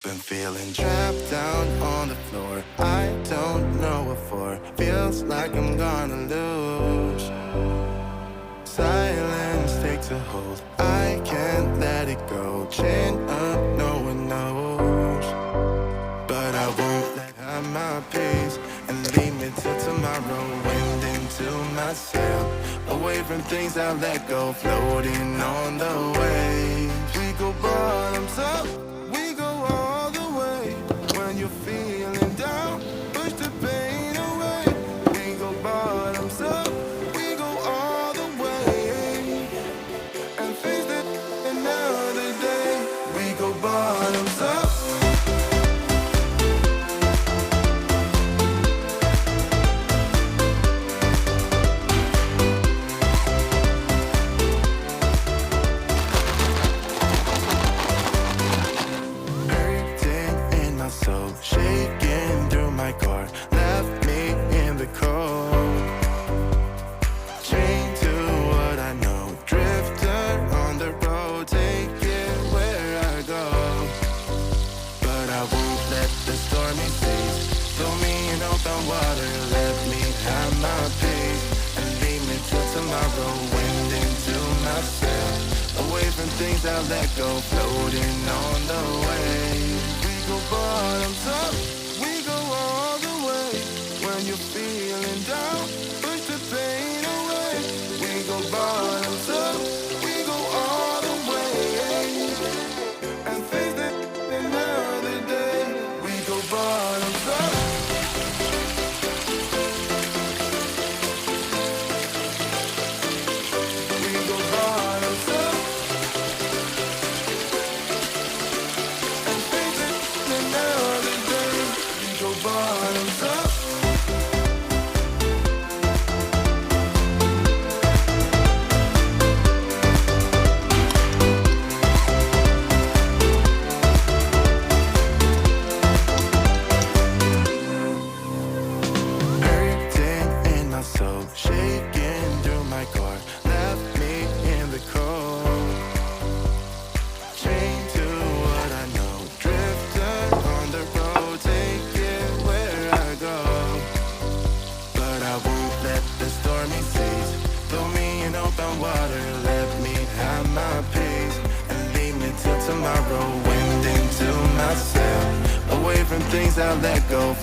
Been feeling trapped down on the floor. I don't know what for. Feels like I'm gonna lose. Silence takes a hold. I can't let it go. Chin up, no one knows. But I won't let have my peace and leave me till tomorrow. Wind into my sail, away from things I let go. Floating on the waves. We go bottoms up. We go all the way. When you're feeling down, push the pain away. We go bottoms up. We go all the way and face it another day. We go bottoms up. So shaking through my car, left me in the cold. Chained to what I know, drifter on the road, take it where I go. But I won't let the stormy seas throw me in open water. Let me have my peace and leave me till tomorrow. Wind into my sail, away from things I let go. Floating on the waves. We go bottoms up, we go all the way. When you're feeling down, push the pain away. We go bottoms up, we go all the way and face it another day. We go bottoms up. We go bottoms up. Bottoms up. Hurting in my soul, shaking through my car, left me in the cold. Chained to what I know, drifter on the road, take it where I go. But I won't let the stormy seas throw me in open water. Let me have my peace and leave me till tomorrow. Wind into my sail, away from things I let go.